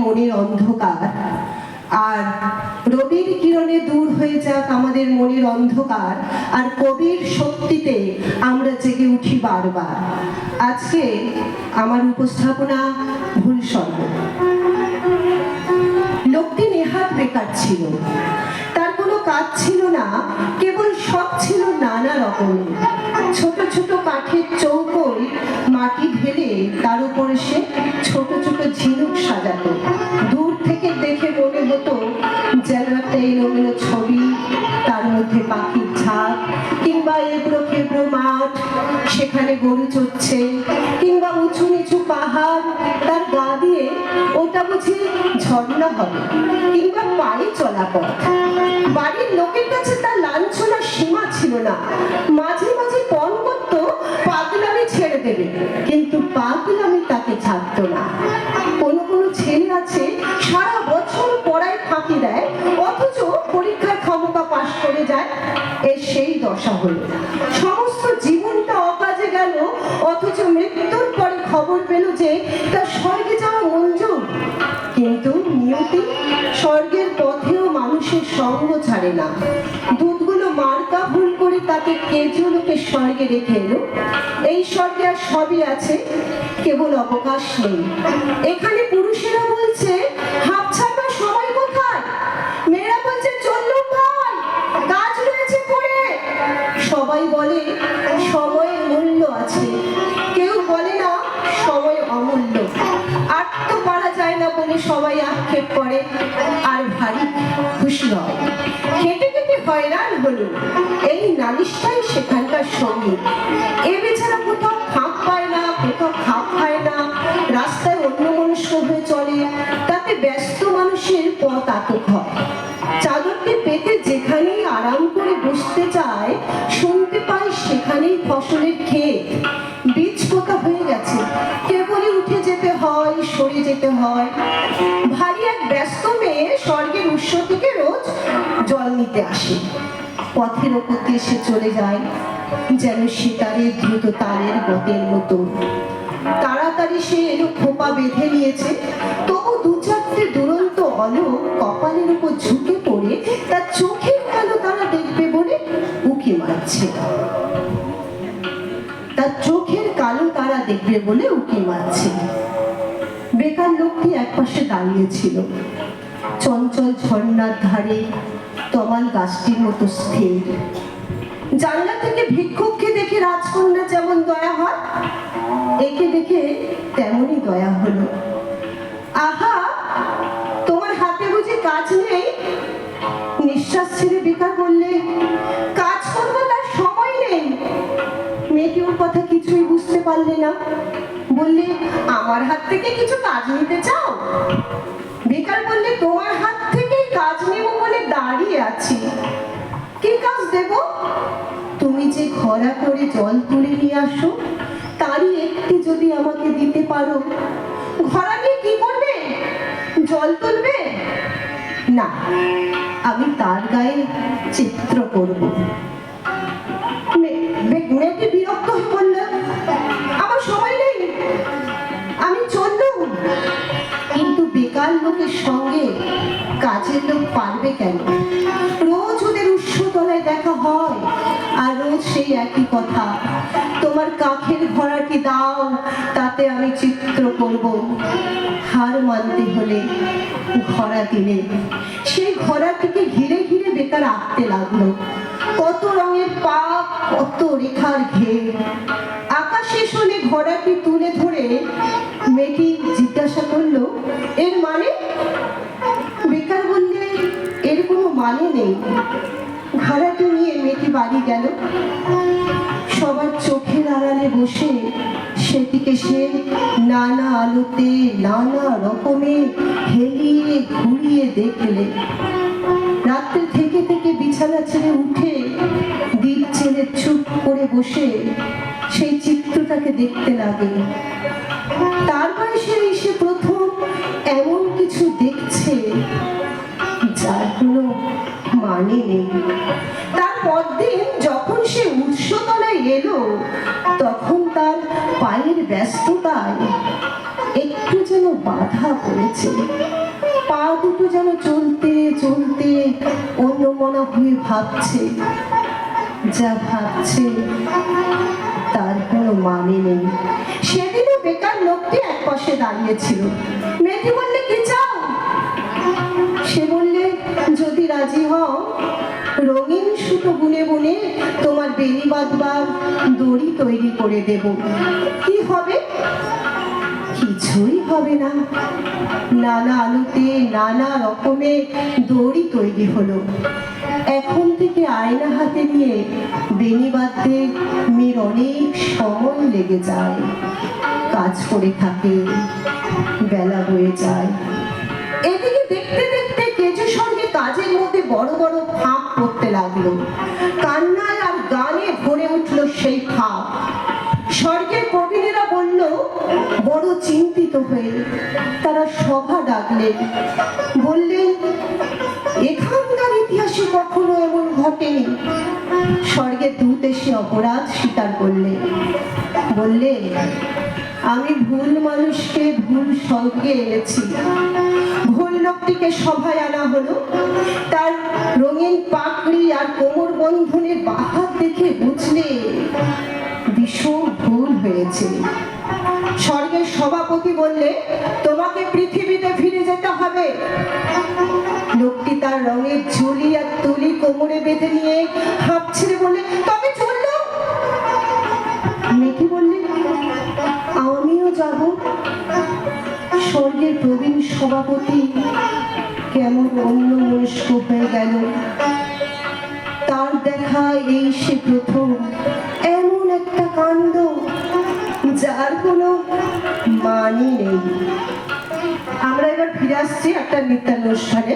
মনের অন্ধকার, আর রবির কিরণে দূর হয়ে যাক আমাদের মনের অন্ধকার, আর কবির শক্তিতে আমরা জেগে উঠি বারবার। আজকে আমার উপস্থাপনা ভুল স্বর্গ। লোকটি নেহাত বেকার ছিল, তার কোনো কাজ ছিল না, কেবল শখ ছিল নানা রকমের। ছোট ছোট কাঠের চৌকোয় মাটি ঢেলে তার উপরে সে ছোট ছোট ঝিনুক সাজাতো। দূর থেকে দেখে মনে হতো যেন একটা এলোমেলো ছবি, তার মধ্যে পাখির ঝাঁক, কিংবা এবড়ো খেবড়ো মাঠ, সেখানে গরু চড়ছে, কিংবা উঁচু নিচু পাহাড়, তার গা দিয়ে ওটা বুঝি ঝর্ণা হবে, কিংবা পায়ে চলা পথ। বাড়ির লোকের কাছে তার লাঞ্ছনার সীমা ছিল না। মাঝে মাঝে পণ করতো পাগলামি ছেড়ে দেবে, কিন্তু পাগলামি তাকে ছাড়তো না। কোনো কোনো ছেলে আছে সারা বছর পড়ায় ফাঁকি দেয়, অথচ পরীক্ষায় ক্ষমতা পাশ করে যায়। এর সেই দশা হলো। সমস্ত জীবনটা অকাজে গেল, অথচ মৃত্যুর পরে খবর পেল যে তার স্বর্গে যাওয়া মঞ্জুর। কিন্তু নিয়তি স্বর্গের পথেও মানুষের সঙ্গ ছাড়ে না। দুধগুলো মার্কা ভুল করে তাকে কেজো লোকের স্বর্গে রেখে এলো। এই স্বর্গে আর সবই আছে, কেবল অবকাশ নেই। এখানে পুরুষেরা বলছে হাত ছাড়বার সময় কোথায়, মেয়েরা বলছে চললুম ভাই, কাজ রয়েছে পড়ে। সবাই বলে সময়ের মূল্য আছে, কেউ বলে না সময় অমূল্য। আর তো পারা যায় না বলে সবাই আক্ষেপ করে, আর ভারী খুশি হয়। কেটে কেটে হয়রান হলো, এই নালিশটাই সেখানকার সঙ্গী। এ বেচারা কোথাও ফাঁক পায় না, কোথাও খাপ খায় না, রাস্তায় অন্যমনস্ক হয়ে চলে, তাতে ব্যস্ত মানুষের পথ আটক হয়। চাদরটি পেতে যেখানেই আরাম করে বসতে চায়, শুনতে পায় সেখানেই ফসলের ক্ষেত, বীজ পোতা হয়ে গেছে, কেবলই উঠে যেতে হয়, সরে যেতে হয়। ভারী এক ব্যস্ত মেয়ে স্বর্গের উৎস থেকে রোজ জল নিতে আসে। পথের ওপর দিয়ে সে চলে যায় যেন সিতারের দ্রুত তারের গতের মতো। তাড়াতাড়ি সে এলো খোপা বেঁধে নিয়েছে, তবু দু চারটে দুরন্ত অলোক কপালের উপর ঝুঁকে পড়ে তার চোখের কালো তারা দেখবে বলে উকি মারছে। তার চোখের কালো তারা দেখবে বলে উকি মারছে। বেকার লোকটি একপাশে দাঁড়িয়েছিল, চঞ্চল ঝর্ণার ধারে তমাল গাছটির মতো স্থির। জানলা থেকে ভিক্ষুককে দেখে রাজকন্যা যেমন দয়া হয়, একে দেখে তেমনই দয়া হলো। আহা, তোমার হাতে বুঝি কাজ নেই? নিঃশ্বাস ছেড়ে বেকার বললে, কাজ করবো তার সময় নেই। মেয়েটি ওর কথা কিছুই বুঝতে পারলে না, বললে, আমার হাত থেকে কিছু কাজ নিতে চাও? বেকার বললে, তোমার হাত থেকেই কাজ নেব বলে দাঁড়িয়ে আছি। কি কাজ দেব? তুমি যে ঘোড়া করে জল তুলে নিয়ে আসো, তারই একটি যদি আমাকে দিতে পারো। ঘোড়া নিয়ে কি করবে? জল তুলবে? না, আমি তার গায়ে চিত্র করব। মেয়েটি বিরক্ত হয়ে বলল, আমার সময় নেই, আমি চললুম। কিন্তু বেকার লোকের সঙ্গে কাজের লোক পারবে কেন? রোজ ওদের উৎসতলায় দেখা হয়, আর রোজ সেই একই কথা, তোমার কাঠের ঘোড়াটি দাও, তাতে আমি চিত্র করব। হার মানতে হলে ঘোড়া দিলে। সেই ঘোড়াটিকে ঘিরে ঘিরে বেকার আঁকতে লাগলো। কত রঙের পাক, কত রেখার ঘের। আঁকা শেষ হলে ঘোড়াটি তুলে ধরে মেয়েটি জিজ্ঞাসা করলো, এর মানে? বেকার বললে, এর কোনো মানে নেই। ঘোড়াটি নিয়ে মেয়েটি বাড়ি গেল। সবার চোখের আড়ালে বসে সেটিকে সে নানা আলোতে নানা রকমে হেলিয়ে ঘুরিয়ে দেখলে। রাত্রে থেকে থেকে বিছানা ছেড়ে উঠে দিল ছেড়ে চুপ করে বসে সেই চিত্রটাকে দেখতে লাগে। তার বয়সে এসে প্রথম এমন কিছু দেখছে যার কোনো মানে নেই। তার পরদিন যখন সে উৎসতলায় এলো, তখন তার পায়ের ব্যস্ততায় একটু যেন বাধা পড়েছে। পা দুটো যেন চলতে চলতে অন্যমনা হয়ে ভাবছে, যা ভাবছে তার কোনো মানে নেই। সেদিনও বেকার লোকটি এক পাশে দাঁড়িয়েছিল। মেয়েটি বললে, কি চাও? সে বললে, যদি রাজি হও রঙিন সুতো বুনে বুনে তোমার বেনি বাঁধবার দড়ি তৈরি করে দেব। কি হবে? কিছুই হবে না। নানা আলোতে নানা রকমের দড়ি তৈরি হলো। এখন থেকে আয়না হাতে নিয়ে বেনি বাঁধতে মেয়ের অনেক সময় লেগে যায়। কাজ করে থাকে, বেলা বয়ে যায়। এদিকে দেখতে দেখতে কেজো সঙ্গে কাজের মধ্যে বড় বড় ফাঁক পড়তে লাগলো। কান্নায় আর গানে ভরে উঠলো সেই ফাঁক। স্বর্গের কবিনেরা বলল, বড় চিন্তিত হয়ে তারা সভা ডাকলেন। বললেন, এখানকার ইতিহাসে কখনো এমন ঘটেনি। স্বর্গের দূত এসে অপরাধ স্বীকার করলেন। বললেন, আমি ভুল মানুষকে ভুল সঙ্গে এনেছি। ভুল লোকটিকে সভায় আনা হলো। তার রঙিন পাগড়ি আর কোমর বন্ধনের বাহাত দেখে বুঝলে ভীষণ ভুল হয়েছে। স্বর্গের সভাপতি বললে, তোমাকে পৃথিবীতে ফিরে যেতে হবে। লোকটি তার রঙের ঝুলি আর তুলি কোমরে বেঁধে নিয়ে হাঁপ ছেড়ে বললে, তবে চললো? মেয়েটি বললে, আমিও যাব। স্বর্গের প্রবীণ সভাপতি কেমন অন্যমনস্ক হয়ে গেল। তার দেখা এই সে প্রথম এমন একটা কাণ্ড যার কোনো মানে নেই। আমরা এবার ফিরে আসছি একটা নৃত্যানুষ্ঠানে।